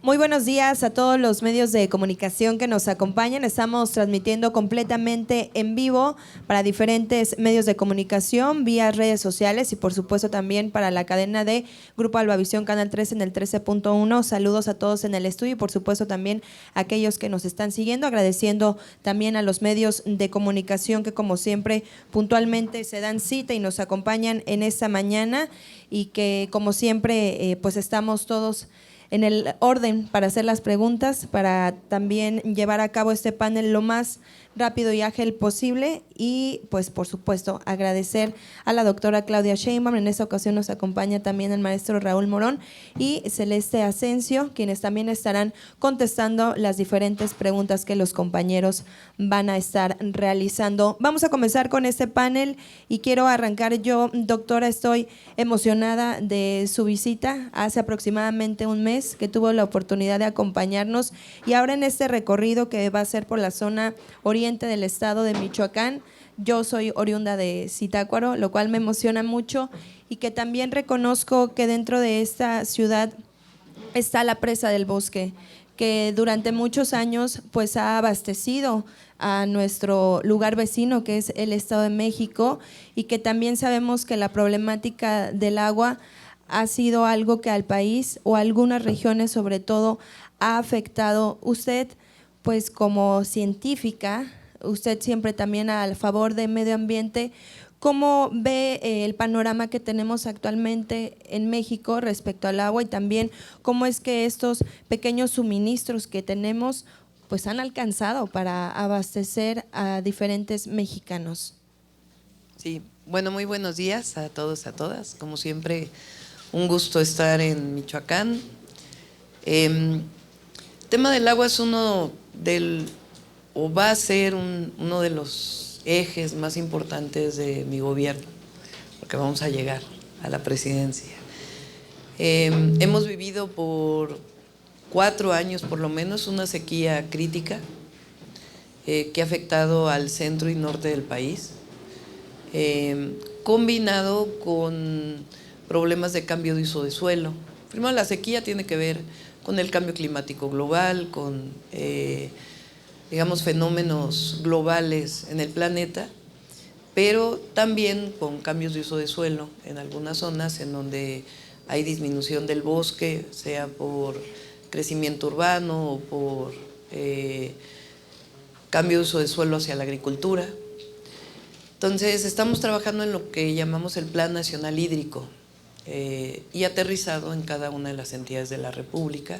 Muy buenos días a todos los medios de comunicación que nos acompañan. Estamos transmitiendo completamente en vivo para diferentes medios de comunicación, vía redes sociales y por supuesto también para la cadena de Grupo Albavisión Canal 13 en el 13.1. Saludos a todos en el estudio y por supuesto también a aquellos que nos están siguiendo, agradeciendo también a los medios de comunicación que como siempre puntualmente se dan cita y nos acompañan en esta mañana y que como siempre pues estamos todos en el orden para hacer las preguntas, para también llevar a cabo este panel lo más rápido y ágil posible y pues por supuesto agradecer a la doctora Claudia Sheinbaum. En esta ocasión nos acompaña también el maestro Raúl Morón y Celeste Asensio, quienes también estarán contestando las diferentes preguntas que los compañeros van a estar realizando. Vamos a comenzar con este panel y quiero arrancar yo, doctora, estoy emocionada de su visita hace aproximadamente un mes que tuvo la oportunidad de acompañarnos y ahora en este recorrido que va a ser por la zona oriente del estado de Michoacán. Yo soy oriunda de Zitácuaro, lo cual me emociona mucho y que también reconozco que dentro de esta ciudad está la Presa del Bosque, que durante muchos años pues ha abastecido a nuestro lugar vecino que es el Estado de México y que también sabemos que la problemática del agua ha sido algo que al país o a algunas regiones sobre todo ha afectado. Usted pues como científica, usted siempre también a favor del medio ambiente, ¿cómo ve el panorama que tenemos actualmente en México respecto al agua y también cómo es que estos pequeños suministros que tenemos pues han alcanzado para abastecer a diferentes mexicanos? Sí, bueno, muy buenos días a todos, a todas. Como siempre, un gusto estar en Michoacán. El tema del agua es va a ser uno de los ejes más importantes de mi gobierno, porque vamos a llegar a la presidencia. Hemos vivido por 4 años por lo menos una sequía crítica que ha afectado al centro y norte del país, combinado con problemas de cambio de uso de suelo. Primero, la sequía tiene que ver con el cambio climático global, con digamos fenómenos globales en el planeta, pero también con cambios de uso de suelo en algunas zonas en donde hay disminución del bosque, sea por crecimiento urbano o por cambio de uso de suelo hacia la agricultura. Entonces estamos trabajando en lo que llamamos el Plan Nacional Hídrico y aterrizado en cada una de las entidades de la República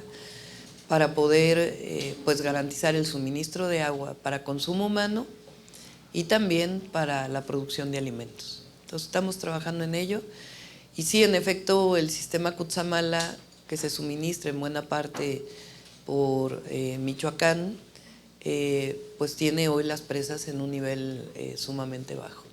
para poder pues garantizar el suministro de agua para consumo humano y también para la producción de alimentos. Entonces estamos trabajando en ello y sí, en efecto, el sistema Cutzamala, que se suministra en buena parte por Michoacán, pues tiene hoy las presas en un nivel sumamente bajo.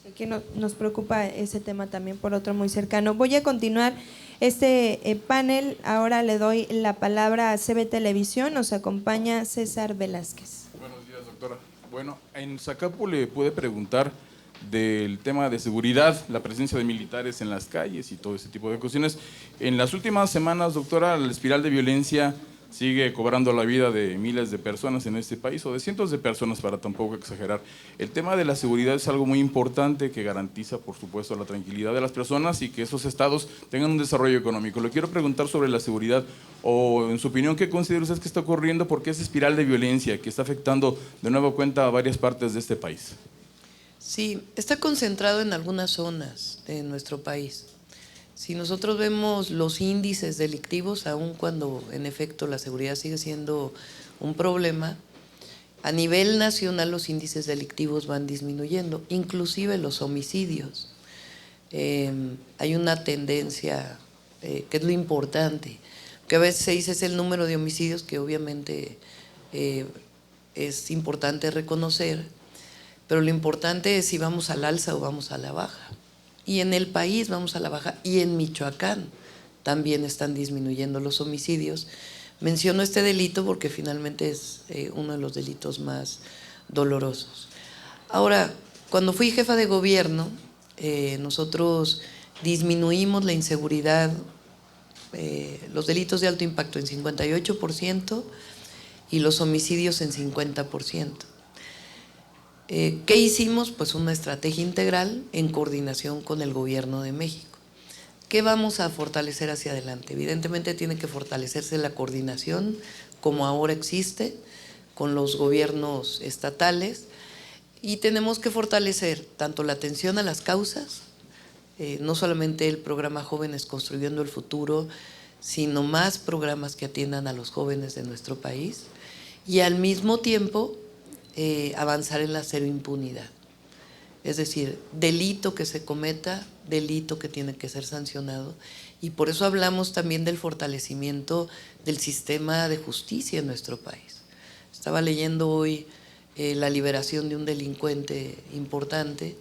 Aquí nos preocupa ese tema también por otro muy cercano. Voy a continuar este panel. Ahora le doy la palabra a CB Televisión. Nos acompaña César Velázquez. Buenos días, doctora. Bueno, en Zacapu le pude preguntar del tema de seguridad, la presencia de militares en las calles y todo ese tipo de cuestiones. En las últimas semanas, doctora, la espiral de violencia sigue cobrando la vida de miles de personas en este país, o de cientos de personas para tampoco exagerar. El tema de la seguridad es algo muy importante que garantiza, por supuesto, la tranquilidad de las personas y que esos estados tengan un desarrollo económico. Le quiero preguntar sobre la seguridad, o en su opinión, ¿qué considera usted que está ocurriendo? ¿Por qué esa espiral de violencia que está afectando de nuevo cuenta a varias partes de este país? Sí, está concentrado en algunas zonas de nuestro país. Si nosotros vemos los índices delictivos, aun cuando en efecto la seguridad sigue siendo un problema, a nivel nacional los índices delictivos van disminuyendo, inclusive los homicidios. Hay una tendencia que es lo importante, que a veces se dice es el número de homicidios, que obviamente es importante reconocer, pero lo importante es si vamos al alza o vamos a la baja. Y en el país vamos a la baja, y en Michoacán también están disminuyendo los homicidios. Menciono este delito porque finalmente es uno de los delitos más dolorosos. Ahora, cuando fui jefa de gobierno, nosotros disminuimos la inseguridad los delitos de alto impacto en 58% y los homicidios en 50%. ¿Qué hicimos? Pues una estrategia integral en coordinación con el Gobierno de México. ¿Qué vamos a fortalecer hacia adelante? Evidentemente tiene que fortalecerse la coordinación, como ahora existe, con los gobiernos estatales, y tenemos que fortalecer tanto la atención a las causas, no solamente el programa Jóvenes Construyendo el Futuro, sino más programas que atiendan a los jóvenes de nuestro país, y al mismo tiempo avanzar en la cero impunidad. Es decir, delito que se cometa, delito que tiene que ser sancionado, y por eso hablamos también del fortalecimiento del sistema de justicia en nuestro país. Estaba leyendo hoy la liberación de un delincuente importante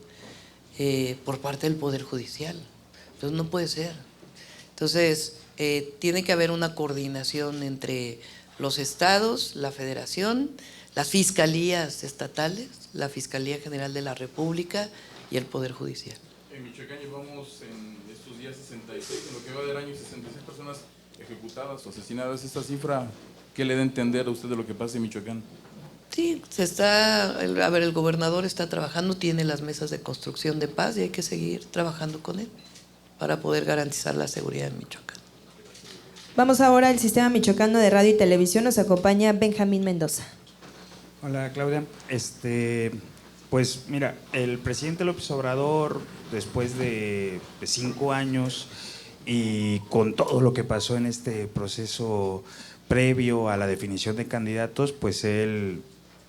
por parte del Poder Judicial. Entonces no puede ser. Entonces tiene que haber una coordinación entre los estados, la federación, las fiscalías estatales, la Fiscalía General de la República y el Poder Judicial. En Michoacán llevamos en estos días 66, en lo que va del año, 66 personas ejecutadas o asesinadas. ¿Esta cifra qué le da a entender a usted de lo que pasa en Michoacán? Sí, el gobernador está trabajando, tiene las mesas de construcción de paz y hay que seguir trabajando con él para poder garantizar la seguridad en Michoacán. Vamos ahora al Sistema Michoacano de Radio y Televisión. Nos acompaña Benjamín Mendoza. Hola, Claudia. Pues mira, el presidente López Obrador, después de 5 años y con todo lo que pasó en este proceso previo a la definición de candidatos, pues él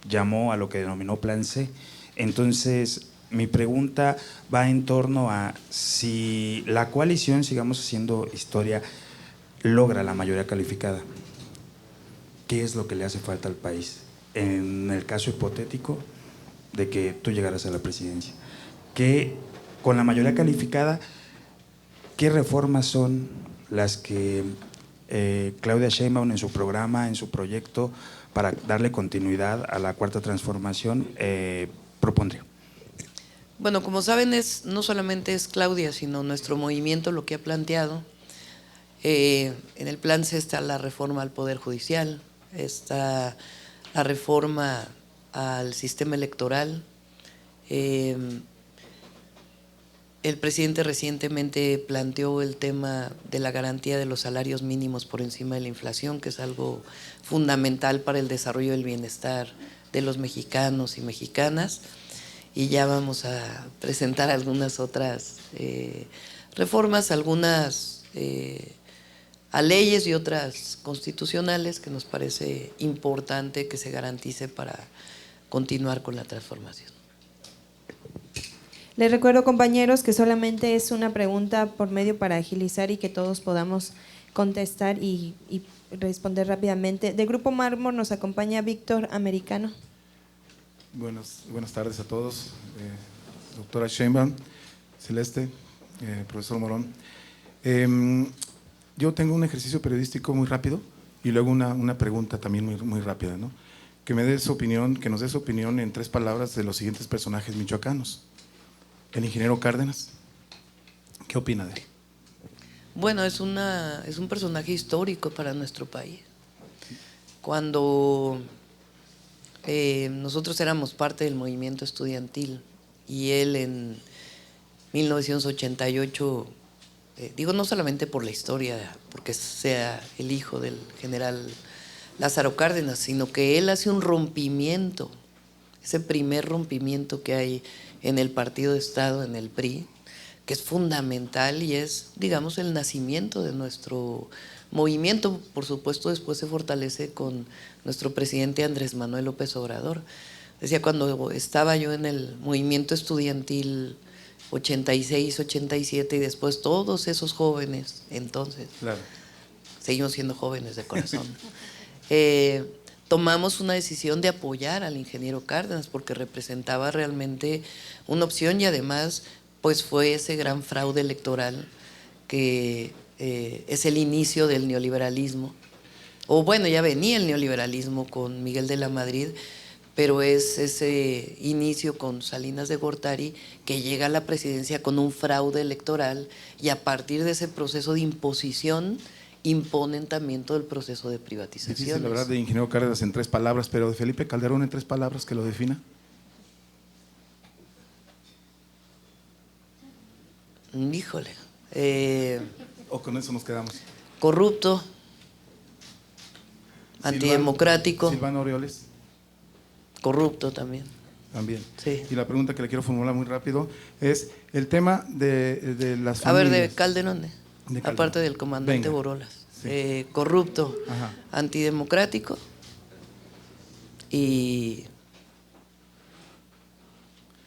llamó a lo que denominó Plan C. Entonces, mi pregunta va en torno a si la coalición, sigamos haciendo historia, logra la mayoría calificada. ¿Qué es lo que le hace falta al país? En el caso hipotético de que tú llegaras a la presidencia, que con la mayoría calificada, ¿qué reformas son las que Claudia Sheinbaum en su programa, en su proyecto, para darle continuidad a la Cuarta Transformación, propondría? Bueno, como saben, no solamente es Claudia, sino nuestro movimiento lo que ha planteado. En el plan C está la reforma al Poder Judicial, está la reforma al sistema electoral. El presidente recientemente planteó el tema de la garantía de los salarios mínimos por encima de la inflación, que es algo fundamental para el desarrollo del bienestar de los mexicanos y mexicanas. Y ya vamos a presentar algunas otras reformas, algunas a leyes y otras constitucionales que nos parece importante que se garantice para continuar con la transformación. Les recuerdo, compañeros, que solamente es una pregunta por medio para agilizar y que todos podamos contestar y responder rápidamente. De Grupo Mármol nos acompaña Víctor Americano. Buenas tardes a todos. Doctora Sheinbaum, Celeste, profesor Morón. Yo tengo un ejercicio periodístico muy rápido y luego una pregunta también muy rápida, ¿no? Que nos dé su opinión en 3 palabras de los siguientes personajes michoacanos. El ingeniero Cárdenas, ¿qué opina de él? Bueno, es un personaje histórico para nuestro país. Cuando nosotros éramos parte del movimiento estudiantil y él en 1988, digo no solamente por la historia, porque sea el hijo del general Lázaro Cárdenas, sino que él hace un rompimiento, ese primer rompimiento que hay en el Partido de Estado, en el PRI, que es fundamental y es, digamos, el nacimiento de nuestro movimiento. Por supuesto, después se fortalece con nuestro presidente Andrés Manuel López Obrador. Decía, cuando estaba yo en el movimiento estudiantil 86, 87 y después todos esos jóvenes, entonces, claro, seguimos siendo jóvenes de corazón, tomamos una decisión de apoyar al ingeniero Cárdenas porque representaba realmente una opción y además pues fue ese gran fraude electoral que es el inicio del neoliberalismo. O bueno, ya venía el neoliberalismo con Miguel de la Madrid, pero es ese inicio con Salinas de Gortari que llega a la presidencia con un fraude electoral y a partir de ese proceso de imposición imponen también todo el proceso de privatizaciones. Difícil hablar de ingeniero Cárdenas en 3 palabras, pero de Felipe Calderón en 3 palabras que lo defina. Híjole. ¿O con eso nos quedamos? Corrupto, antidemocrático, Silvano Aureoles. corrupto también. También. Sí. Y la pregunta que le quiero formular muy rápido es el tema de las A ver, familias. de Calderón, De Calderón. aparte del comandante Venga. Borolas. Sí. Corrupto, Ajá. antidemocrático y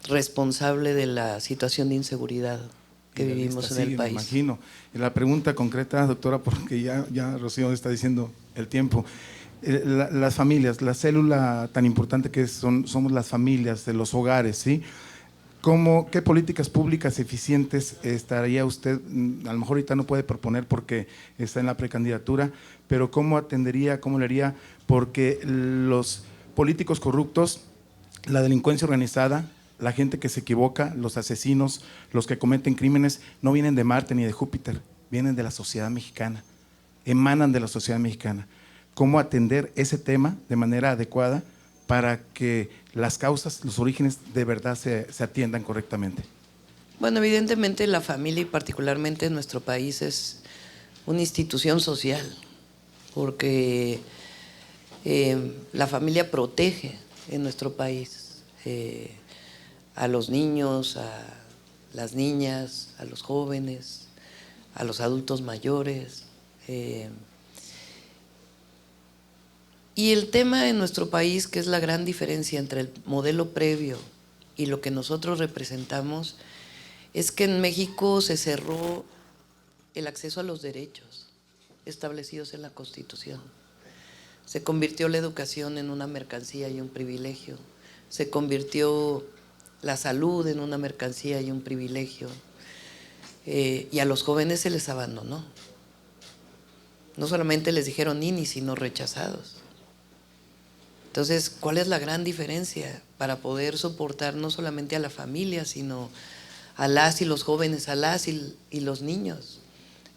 responsable de la situación de inseguridad que vivimos en Sí, el me país. imagino. Y la pregunta concreta, doctora, porque ya Rocío está diciendo el tiempo. Las familias, la célula tan importante que somos las familias de los hogares, ¿sí? ¿Qué políticas públicas eficientes estaría usted, a lo mejor ahorita no puede proponer porque está en la precandidatura, pero cómo atendería, cómo le haría? Porque los políticos corruptos, la delincuencia organizada, la gente que se equivoca, los asesinos, los que cometen crímenes, no vienen de Marte ni de Júpiter, vienen de la sociedad mexicana, emanan de la sociedad mexicana. ¿Cómo atender ese tema de manera adecuada para que las causas, los orígenes de verdad se atiendan correctamente? Bueno, evidentemente la familia y particularmente en nuestro país es una institución social, porque la familia protege en nuestro país a los niños, a las niñas, a los jóvenes, a los adultos mayores. Y el tema en nuestro país, que es la gran diferencia entre el modelo previo y lo que nosotros representamos, es que en México se cerró el acceso a los derechos establecidos en la Constitución. Se convirtió la educación en una mercancía y un privilegio. Se convirtió la salud en una mercancía y un privilegio. Y a los jóvenes se les abandonó. No solamente les dijeron ni, sino rechazados. Entonces, ¿cuál es la gran diferencia para poder soportar no solamente a la familia, sino a las y los jóvenes, a las y los niños?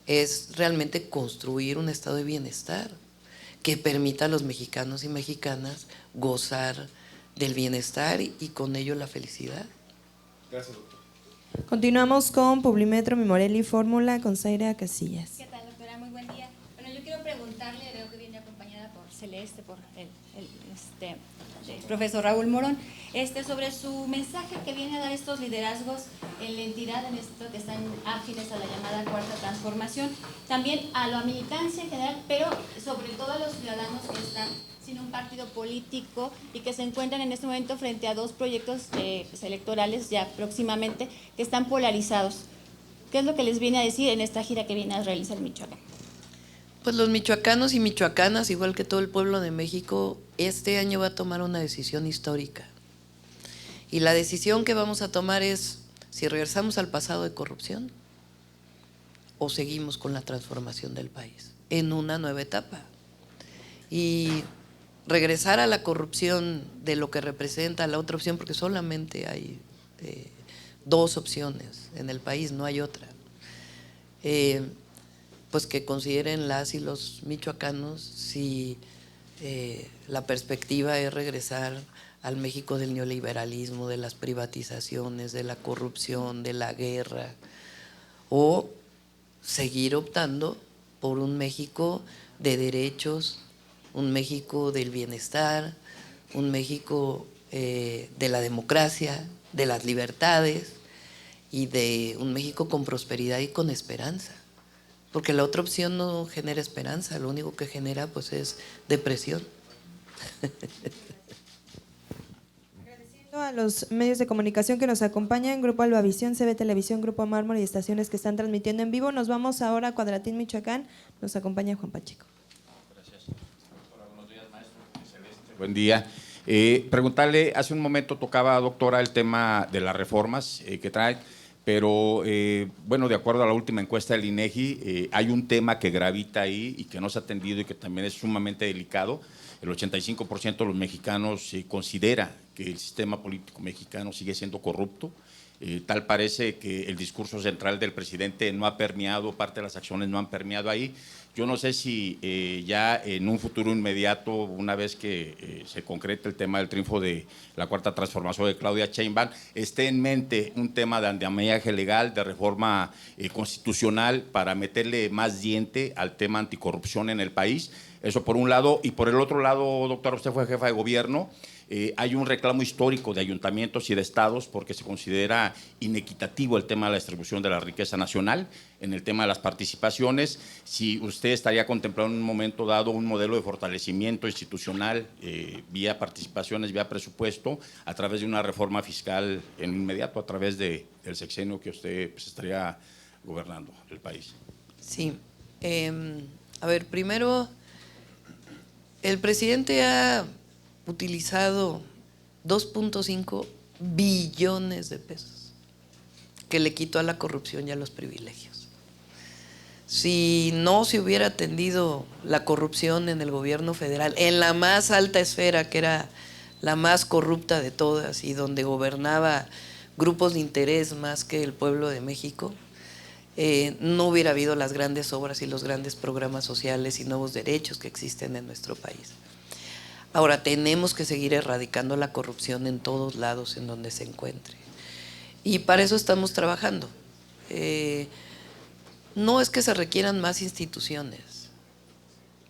Es realmente construir un estado de bienestar que permita a los mexicanos y mexicanas gozar del bienestar y con ello la felicidad. Gracias, doctor. Continuamos con Publimetro Mimorelli Fórmula con Zaira Casillas. ¿Qué tal, doctora? Muy buen día. Bueno, yo quiero preguntarle, veo que viene acompañada por Celeste, por el profesor Raúl Morón, sobre su mensaje que viene a dar estos liderazgos en la entidad, en esto que están ágiles a la llamada cuarta transformación, también a la militancia en general, pero sobre todo a los ciudadanos que están sin un partido político y que se encuentran en este momento frente a 2 proyectos electorales ya próximamente que están polarizados. ¿Qué es lo que les viene a decir en esta gira que viene a realizar Michoacán? Pues los michoacanos y michoacanas, igual que todo el pueblo de México, este año va a tomar una decisión histórica. Y la decisión que vamos a tomar es si regresamos al pasado de corrupción o seguimos con la transformación del país en una nueva etapa. Y regresar a la corrupción de lo que representa la otra opción, porque solamente hay 2 opciones en el país, no hay otra. Pues que consideren las y los michoacanos si la perspectiva es regresar al México del neoliberalismo, de las privatizaciones, de la corrupción, de la guerra, o seguir optando por un México de derechos, un México del bienestar, un México de la democracia, de las libertades y de un México con prosperidad y con esperanza. Porque la otra opción no genera esperanza, lo único que genera pues es depresión. Agradeciendo a los medios de comunicación que nos acompañan, Grupo Albavisión, CB Televisión, Grupo Mármol y estaciones que están transmitiendo en vivo. Nos vamos ahora a Cuadratín, Michoacán. Nos acompaña Juan Pacheco. Gracias. Hola, buenos días, maestro. Celeste. Buen día. Preguntarle, hace un momento tocaba, doctora, el tema de las reformas que trae. Pero, bueno, de acuerdo a la última encuesta del INEGI, hay un tema que gravita ahí y que no se ha atendido y que también es sumamente delicado. El 85% de los mexicanos considera que el sistema político mexicano sigue siendo corrupto. Tal parece que el discurso central del presidente no ha permeado, parte de las acciones no han permeado ahí. Yo no sé si ya en un futuro inmediato, una vez que se concrete el tema del triunfo de la Cuarta Transformación de Claudia Sheinbaum, esté en mente un tema de andamiaje legal, de reforma constitucional para meterle más diente al tema anticorrupción en el país. Eso por un lado. Y por el otro lado, doctora, usted fue jefa de gobierno. Hay un reclamo histórico de ayuntamientos y de estados porque se considera inequitativo el tema de la distribución de la riqueza nacional, en el tema de las participaciones. Si usted estaría contemplando en un momento dado un modelo de fortalecimiento institucional vía participaciones, vía presupuesto, a través de una reforma fiscal en inmediato, a través del sexenio que usted pues, estaría gobernando el país. Sí. A ver, primero, el presidente ha utilizado 2.5 billones de pesos que le quitó a la corrupción y a los privilegios. Si no se hubiera atendido la corrupción en el gobierno federal, en la más alta esfera, que era la más corrupta de todas y donde gobernaba grupos de interés más que el pueblo de México, no hubiera habido las grandes obras y los grandes programas sociales y nuevos derechos que existen en nuestro país. Ahora, tenemos que seguir erradicando la corrupción en todos lados en donde se encuentre. Y para eso estamos trabajando. No es que se requieran más instituciones,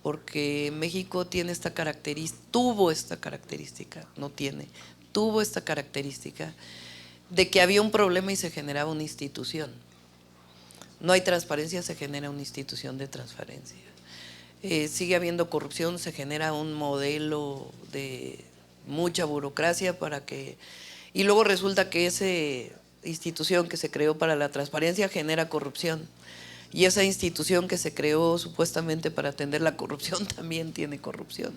porque México tiene esta característica, tuvo esta característica de que había un problema y se generaba una institución. No hay transparencia, se genera una institución de transparencia. Sigue habiendo corrupción, se genera un modelo de mucha burocracia para que… Y luego resulta que esa institución que se creó para la transparencia genera corrupción. Y esa institución que se creó supuestamente para atender la corrupción también tiene corrupción.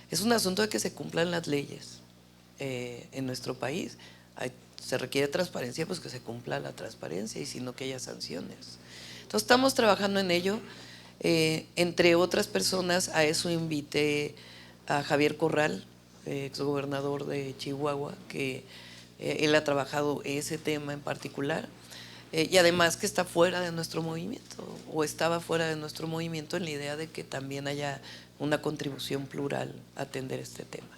Es un asunto de que se cumplan las leyes en nuestro país. Se requiere transparencia, pues que se cumpla la transparencia y si no que haya sanciones. Entonces estamos trabajando en ello. Entre otras personas, a eso invité a Javier Corral, exgobernador de Chihuahua, que él ha trabajado ese tema en particular, y además que está fuera de nuestro movimiento, o estaba fuera de nuestro movimiento en la idea de que también haya una contribución plural a atender este tema.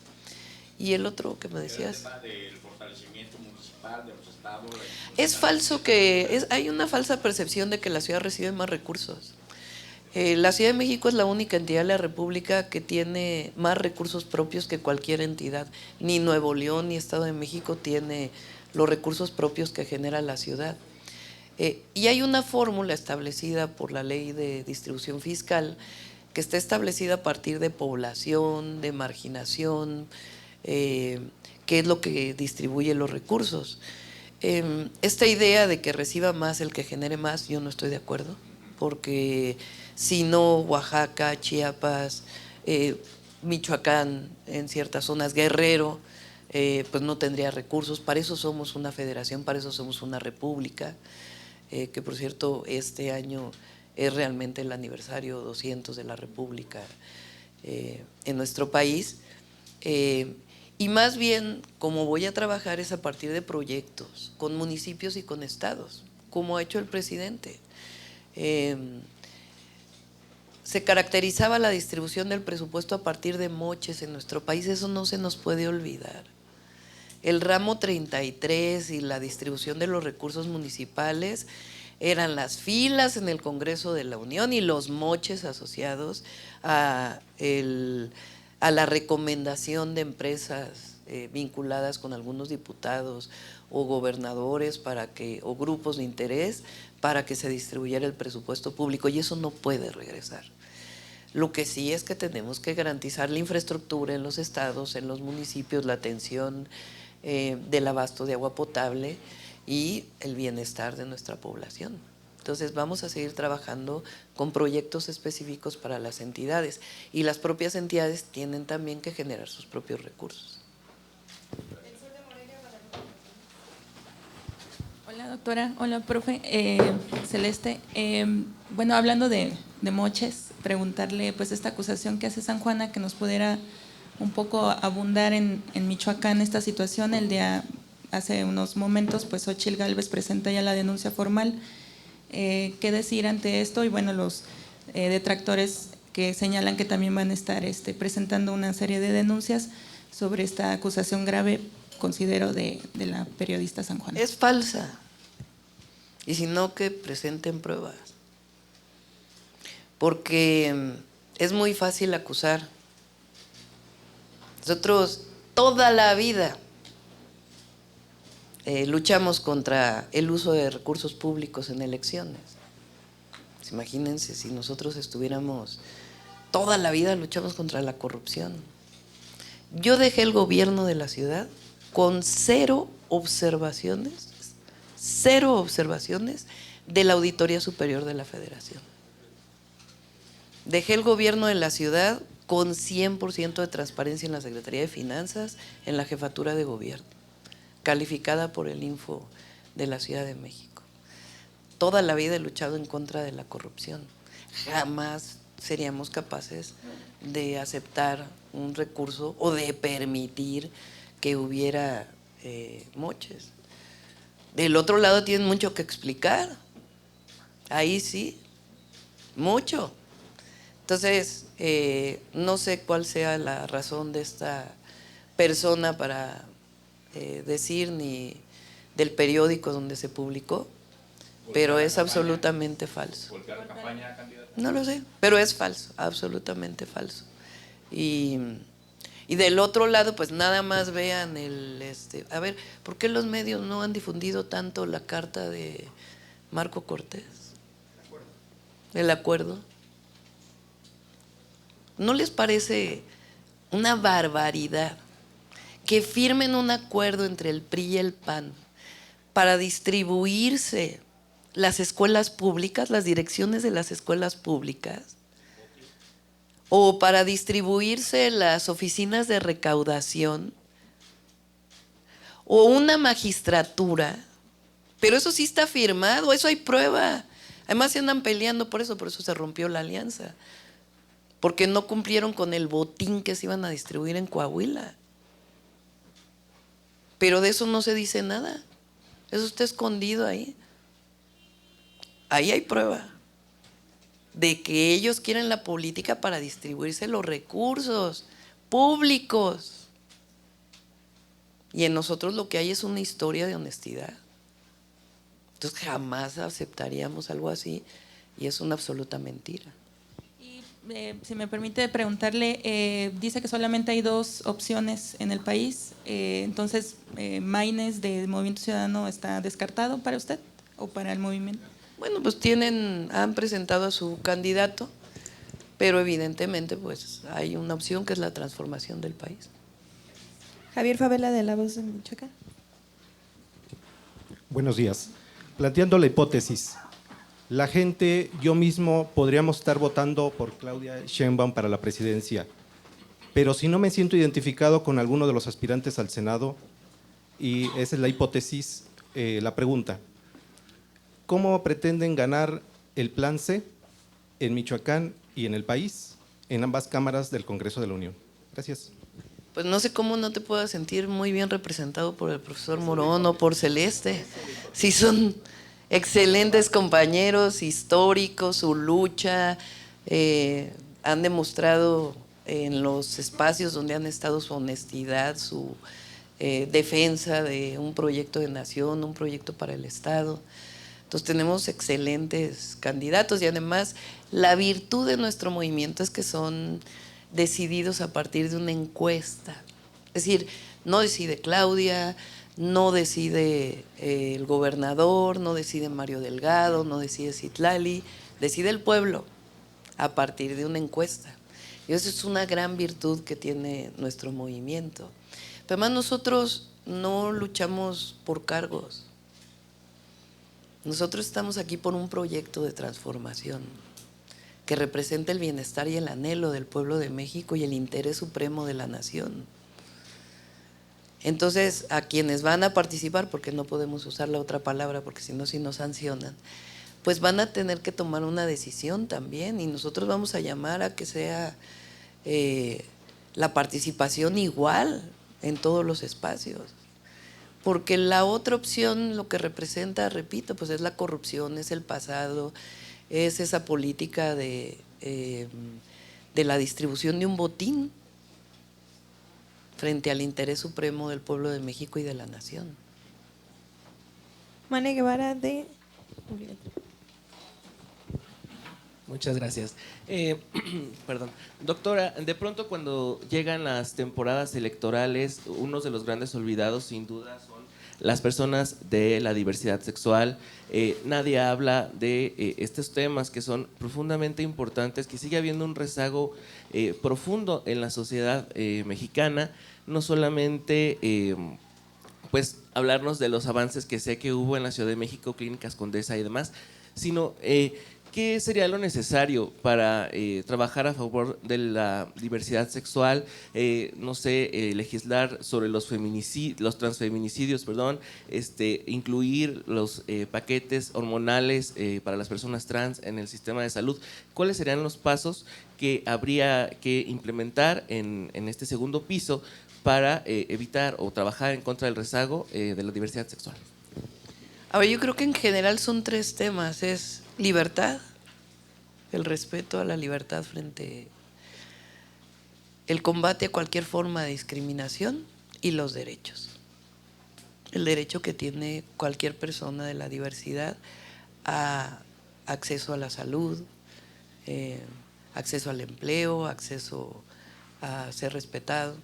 Y el otro que me decías… El tema del fortalecimiento municipal de los estados. Es falso hay una falsa percepción de que la ciudad recibe más recursos. La Ciudad de México es la única entidad de la República que tiene más recursos propios que cualquier entidad. Ni Nuevo León ni Estado de México tiene los recursos propios que genera la ciudad. Y hay una fórmula establecida por la Ley de Distribución Fiscal que está establecida a partir de población, de marginación, que es lo que distribuye los recursos. Esta idea de que reciba más el que genere más, yo no estoy de acuerdo, porque si no, Oaxaca, Chiapas, Michoacán, en ciertas zonas, Guerrero, pues no tendría recursos. Para eso somos una federación, para eso somos una república, que por cierto este año es realmente el aniversario 200 de la república en nuestro país. Y más bien, como voy a trabajar es a partir de proyectos con municipios y con estados, como ha hecho el presidente. Se caracterizaba la distribución del presupuesto a partir de moches en nuestro país, eso no se nos puede olvidar. El ramo 33 y la distribución de los recursos municipales eran las filas en el Congreso de la Unión y los moches asociados a la recomendación de empresas vinculadas con algunos diputados o gobernadores o grupos de interés para que se distribuyera el presupuesto público, y eso no puede regresar. Lo que sí es que tenemos que garantizar la infraestructura en los estados, en los municipios, la atención del abasto de agua potable y el bienestar de nuestra población. Entonces vamos a seguir trabajando con proyectos específicos para las entidades, y las propias entidades tienen también que generar sus propios recursos. Hola doctora, hola profe, Celeste. Bueno, hablando de moches, preguntarle pues esta acusación que hace San Juana, que nos pudiera un poco abundar en Michoacán esta situación. Hace unos momentos pues Xochitl Gálvez presenta ya la denuncia formal. ¿Qué decir ante esto? Y bueno, los detractores que señalan que también van a estar presentando una serie de denuncias sobre esta acusación grave, considero, de la periodista sanjuanina. Es falsa. Y si no, que presenten pruebas. Porque es muy fácil acusar. Nosotros toda la vida luchamos contra el uso de recursos públicos en elecciones. Pues imagínense si nosotros estuviéramos, toda la vida luchamos contra la corrupción. Yo dejé el gobierno de la ciudad con cero observaciones de la Auditoría Superior de la Federación. Dejé el gobierno de la ciudad con 100% de transparencia en la Secretaría de Finanzas, en la Jefatura de Gobierno, calificada por el Info de la Ciudad de México. Toda la vida he luchado en contra de la corrupción. Jamás seríamos capaces de aceptar un recurso o de permitir que hubiera moches. Del otro lado tienen mucho que explicar. Ahí sí, mucho. Entonces, no sé cuál sea la razón de esta persona para decir ni del periódico donde se publicó, pero es absolutamente falso. No lo sé, pero es falso, absolutamente falso. Y del otro lado, pues nada más vean a ver, ¿por qué los medios no han difundido tanto la carta de Marco Cortés? El acuerdo. ¿No les parece una barbaridad que firmen un acuerdo entre el PRI y el PAN para distribuirse las escuelas públicas, las direcciones de las escuelas públicas, o para distribuirse las oficinas de recaudación, o una magistratura? Pero eso sí está firmado, eso hay prueba. Además se andan peleando por eso se rompió la alianza, porque no cumplieron con el botín que se iban a distribuir en Coahuila. Pero de eso no se dice nada, eso está escondido ahí. Ahí hay prueba de que ellos quieren la política para distribuirse los recursos públicos. Y en nosotros lo que hay es una historia de honestidad. Entonces jamás aceptaríamos algo así, y es una absoluta mentira. Y si me permite preguntarle, dice que solamente hay 2 opciones en el país, entonces Maynes de Movimiento Ciudadano está descartado para usted o para el movimiento. Bueno, pues han presentado a su candidato, pero evidentemente pues hay una opción que es la transformación del país. Javier Favela, de La Voz de Michoacán. Buenos días. Planteando la hipótesis, la gente, yo mismo, podríamos estar votando por Claudia Sheinbaum para la presidencia, pero si no me siento identificado con alguno de los aspirantes al Senado, y esa es la hipótesis, la pregunta: ¿cómo pretenden ganar el Plan C en Michoacán y en el país, en ambas cámaras del Congreso de la Unión? Gracias. Pues no sé cómo no te puedas sentir muy bien representado por el profesor Morón o por Celeste. Si son excelentes compañeros históricos, su lucha, han demostrado en los espacios donde han estado su honestidad, su defensa de un proyecto de nación, un proyecto para el Estado. Entonces tenemos excelentes candidatos, y además la virtud de nuestro movimiento es que son decididos a partir de una encuesta. Es decir, no decide Claudia, no decide el gobernador, no decide Mario Delgado, no decide Citlali, decide el pueblo a partir de una encuesta. Y eso es una gran virtud que tiene nuestro movimiento. Pero además nosotros no luchamos por cargos. Nosotros estamos aquí por un proyecto de transformación que representa el bienestar y el anhelo del pueblo de México y el interés supremo de la nación. Entonces, a quienes van a participar, porque no podemos usar la otra palabra, porque si no, sí nos sancionan, pues van a tener que tomar una decisión también, y nosotros vamos a llamar a que sea la participación igual en todos los espacios. Porque la otra opción lo que representa, repito, pues es la corrupción, es el pasado, es esa política de la distribución de un botín frente al interés supremo del pueblo de México y de la nación. Mane Guevara de... Muchas gracias. Perdón. Doctora, de pronto cuando llegan las temporadas electorales, uno de los grandes olvidados sin duda son las personas de la diversidad sexual. Nadie habla de estos temas que son profundamente importantes, que sigue habiendo un rezago profundo en la sociedad mexicana, no solamente pues hablarnos de los avances que sé que hubo en la Ciudad de México, Clínicas Condesa y demás, sino ¿qué sería lo necesario para trabajar a favor de la diversidad sexual? No sé, legislar sobre los transfeminicidios, perdón, incluir los paquetes hormonales para las personas trans en el sistema de salud. ¿Cuáles serían los pasos que habría que implementar en este segundo piso para evitar o trabajar en contra del rezago de la diversidad sexual? A ver, yo creo que en general son 3 temas. Es libertad, el respeto a la libertad frente el combate a cualquier forma de discriminación y los derechos. El derecho que tiene cualquier persona de la diversidad a acceso a la salud, acceso al empleo, acceso a ser respetado.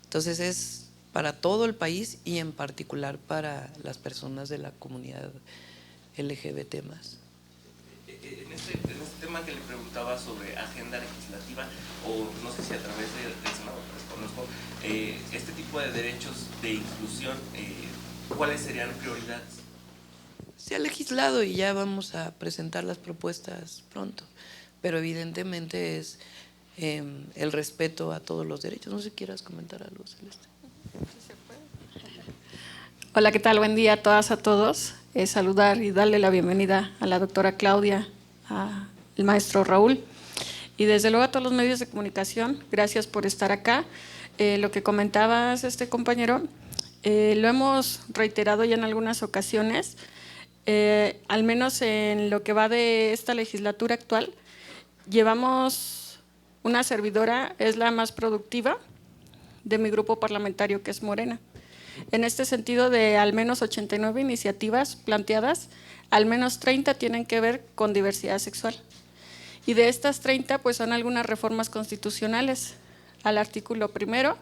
Entonces es para todo el país y en particular para las personas de la comunidad LGBT+. En este tema que le preguntaba sobre agenda legislativa, o no sé si a través del Senado, desconozco, este tipo de derechos de inclusión, ¿cuáles serían prioridades? Se ha legislado y ya vamos a presentar las propuestas pronto, pero evidentemente es el respeto a todos los derechos. No sé si quieras comentar algo, Celeste. Hola, ¿qué tal? Buen día a todas, a todos. Saludar y darle la bienvenida a la doctora Claudia, al maestro Raúl y desde luego a todos los medios de comunicación. Gracias por estar acá. Lo que comentabas, compañero, lo hemos reiterado ya en algunas ocasiones, al menos en lo que va de esta legislatura actual, llevamos una servidora, es la más productiva de mi grupo parlamentario, que es Morena. En este sentido, de al menos 89 iniciativas planteadas, al menos 30 tienen que ver con diversidad sexual. Y de estas 30, pues son algunas reformas constitucionales al artículo 1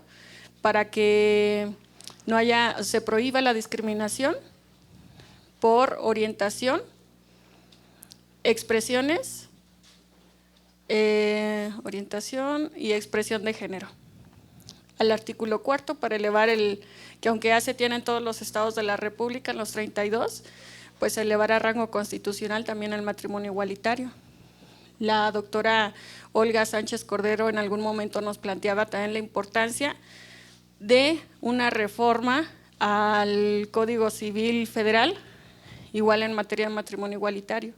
para que se prohíba la discriminación por orientación, expresiones, orientación y expresión de género. Al artículo 4 para elevar que aunque ya se tiene en todos los estados de la República, en los 32, pues elevar a rango constitucional también el matrimonio igualitario. La doctora Olga Sánchez Cordero en algún momento nos planteaba también la importancia de una reforma al Código Civil Federal, igual en materia de matrimonio igualitario.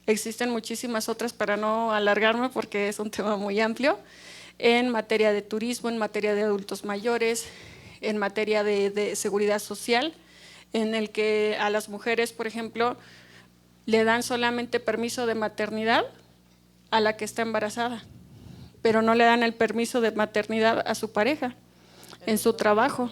Existen muchísimas otras para no alargarme porque es un tema muy amplio, en materia de turismo, en materia de adultos mayores, en materia de seguridad social, en el que a las mujeres, por ejemplo, le dan solamente permiso de maternidad a la que está embarazada, pero no le dan el permiso de maternidad a su pareja en su trabajo.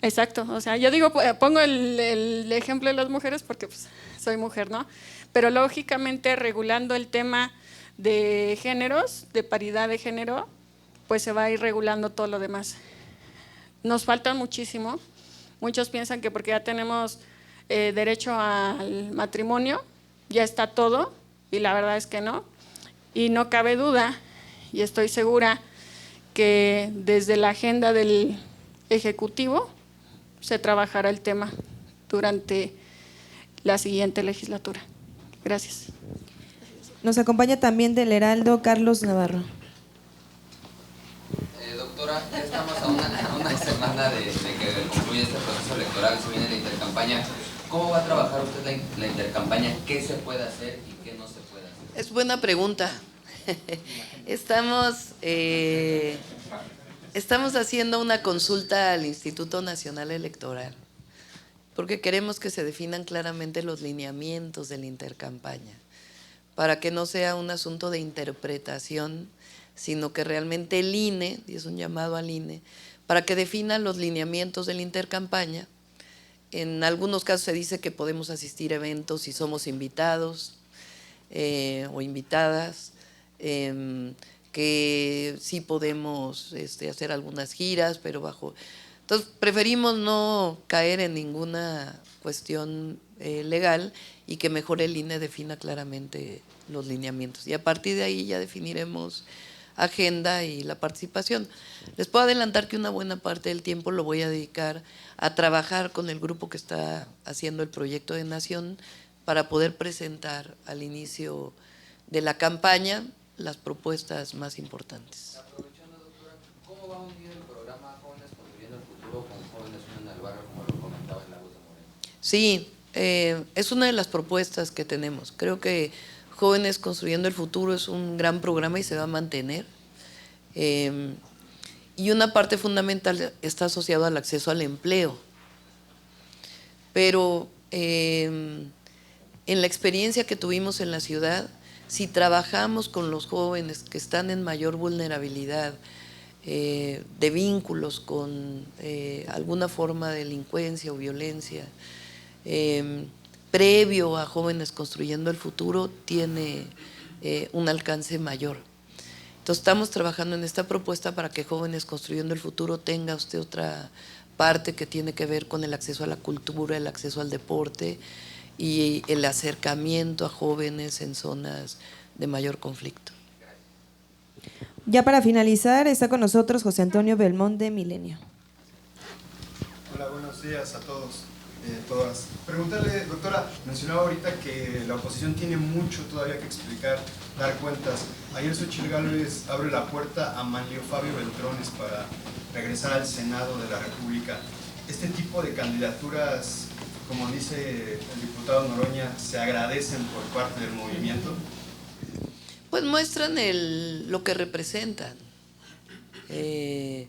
Exacto, o sea, yo digo, pongo el ejemplo de las mujeres porque pues, soy mujer, ¿no? Pero lógicamente regulando el tema de géneros, de paridad de género, pues se va a ir regulando todo lo demás. Nos falta muchísimo. Muchos piensan que porque ya tenemos derecho al matrimonio, ya está todo, y la verdad es que no. Y no cabe duda, y estoy segura, que desde la agenda del Ejecutivo se trabajará el tema durante la siguiente legislatura. Gracias. Nos acompaña también del Heraldo Carlos Navarro. Doctora, ya estamos a una semana de que concluya este proceso electoral, se viene la intercampaña. ¿Cómo va a trabajar usted la intercampaña? ¿Qué se puede hacer y qué no se puede hacer? Es buena pregunta. Estamos haciendo una consulta al Instituto Nacional Electoral porque queremos que se definan claramente los lineamientos de la intercampaña. para que no sea un asunto de interpretación, sino que realmente el INE, y es un llamado al INE, para que defina los lineamientos de la intercampaña. En algunos casos se dice que podemos asistir a eventos si somos invitados o invitadas, que sí podemos hacer algunas giras, pero bajo... Entonces, preferimos no caer en ninguna cuestión legal y que mejor el INE defina claramente los lineamientos. Y a partir de ahí ya definiremos agenda y la participación. Les puedo adelantar que una buena parte del tiempo lo voy a dedicar a trabajar con el grupo que está haciendo el proyecto de nación para poder presentar al inicio de la campaña las propuestas más importantes. Aprovechando, doctora, ¿cómo va a unir el programa Jóvenes Construyendo el Futuro con Jóvenes Unen al Barrio, como lo comentaba en La Voz de Morena? Sí, es una de las propuestas que tenemos. Creo que Jóvenes Construyendo el Futuro es un gran programa y se va a mantener. Y una parte fundamental está asociada al acceso al empleo. Pero en la experiencia que tuvimos en la ciudad, si trabajamos con los jóvenes que están en mayor vulnerabilidad, de vínculos con alguna forma de delincuencia o violencia, previo a Jóvenes Construyendo el Futuro, tiene un alcance mayor. Entonces estamos trabajando en esta propuesta para que Jóvenes Construyendo el Futuro tenga usted otra parte que tiene que ver con el acceso a la cultura, el acceso al deporte y el acercamiento a jóvenes en zonas de mayor conflicto. Ya para finalizar, está con nosotros José Antonio Belmonte, Milenio. Hola, buenos días a todos, todas. Preguntarle, doctora, mencionaba ahorita que la oposición tiene mucho todavía que explicar, dar cuentas. Ayer Xochitl Gálvez abre la puerta a Manlio Fabio Beltrones para regresar al Senado de la República. Este tipo de candidaturas, como dice el diputado Noroña, ¿se agradecen por parte del movimiento? Pues muestran lo que representan. Y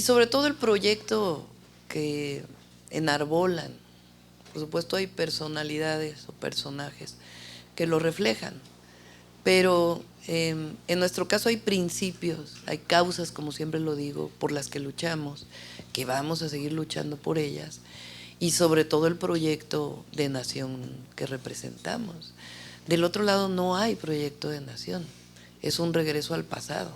sobre todo el proyecto que enarbolan. Por supuesto hay personalidades o personajes que lo reflejan, pero en nuestro caso hay principios, hay causas, como siempre lo digo, por las que luchamos, que vamos a seguir luchando por ellas, y sobre todo el proyecto de nación que representamos. Del otro lado no hay proyecto de nación, es un regreso al pasado.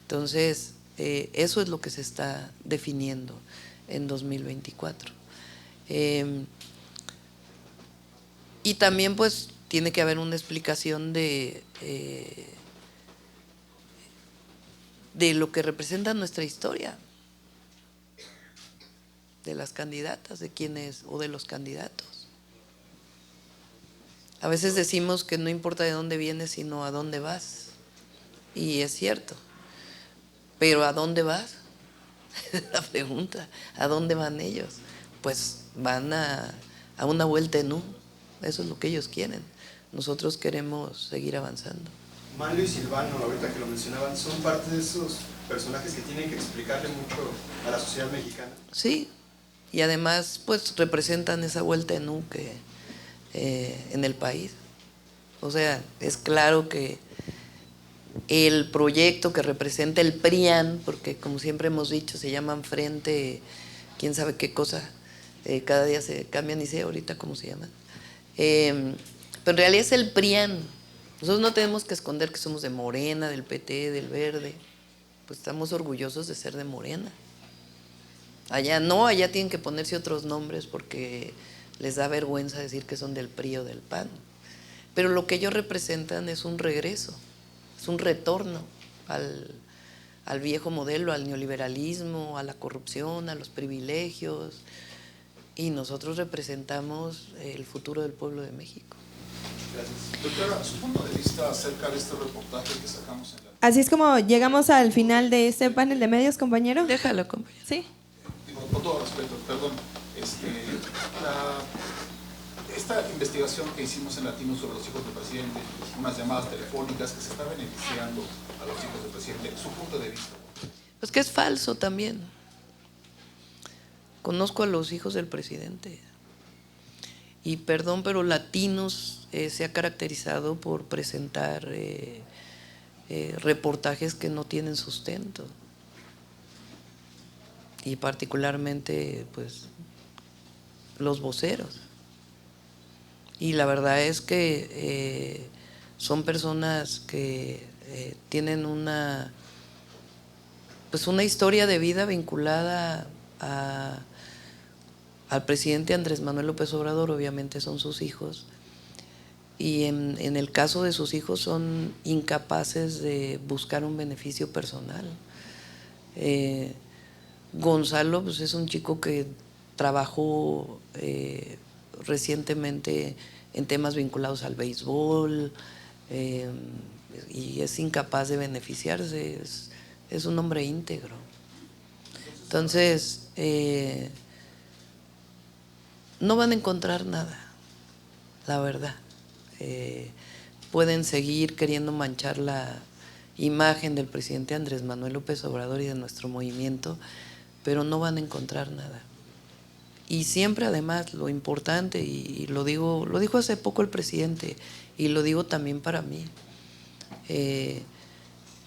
Entonces, eso es lo que se está definiendo en 2024. Y también pues tiene que haber una explicación de lo que representa nuestra historia, de las candidatas, de quienes o de los candidatos. A veces decimos que no importa de dónde vienes, sino a dónde vas. Y es cierto. Pero ¿a dónde vas? La pregunta, ¿a dónde van ellos? Pues van a una vuelta en U. Eso es lo que ellos quieren. Nosotros queremos seguir avanzando. Manlio y Silvano, ahorita que lo mencionaban, son parte de esos personajes que tienen que explicarle mucho a la sociedad mexicana. Sí, y además pues representan esa vuelta en U que en el país. O sea, es claro que el proyecto que representa el PRIAN, porque como siempre hemos dicho, se llaman Frente, quién sabe qué cosa, cada día se cambian y sé ahorita cómo se llaman. Pero en realidad es el PRIAN. Nosotros no tenemos que esconder que somos de Morena, del PT, del Verde. Pues estamos orgullosos de ser de Morena. Allá no, allá tienen que ponerse otros nombres porque les da vergüenza decir que son del PRI o del PAN. Pero lo que ellos representan es un regreso, es un retorno al viejo modelo, al neoliberalismo, a la corrupción, a los privilegios. Y nosotros representamos el futuro del pueblo de México. Gracias. Doctora, su punto de vista acerca de este reportaje que sacamos en la... Así es como llegamos al final de este panel de medios, compañero. Déjalo, compañero. Sí. Digo, con todo respeto, perdón. Esta investigación que hicimos en Latino sobre los hijos del presidente, unas llamadas telefónicas que se está beneficiando a los hijos del presidente, su punto de vista. Pues que es falso también. Conozco a los hijos del presidente. Y perdón, pero Latinos se ha caracterizado por presentar reportajes que no tienen sustento. Y particularmente, pues, los voceros. Y la verdad es que son personas que tienen una historia de vida vinculada al presidente Andrés Manuel López Obrador. Obviamente son sus hijos, y en el caso de sus hijos son incapaces de buscar un beneficio personal. Gonzalo, pues, es un chico que trabajó recientemente en temas vinculados al béisbol, y es incapaz de beneficiarse, es un hombre íntegro. Entonces, no van a encontrar nada, la verdad. Pueden seguir queriendo manchar la imagen del presidente Andrés Manuel López Obrador y de nuestro movimiento, pero no van a encontrar nada. Y siempre, además, lo importante, y lo dijo hace poco el presidente, y lo digo también para mí,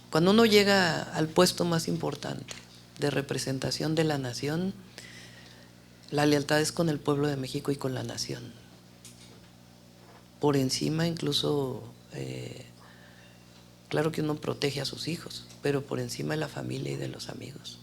cuando uno llega al puesto más importante de representación de la nación, la lealtad es con el pueblo de México y con la nación. Por encima, incluso, claro que uno protege a sus hijos, pero por encima de la familia y de los amigos.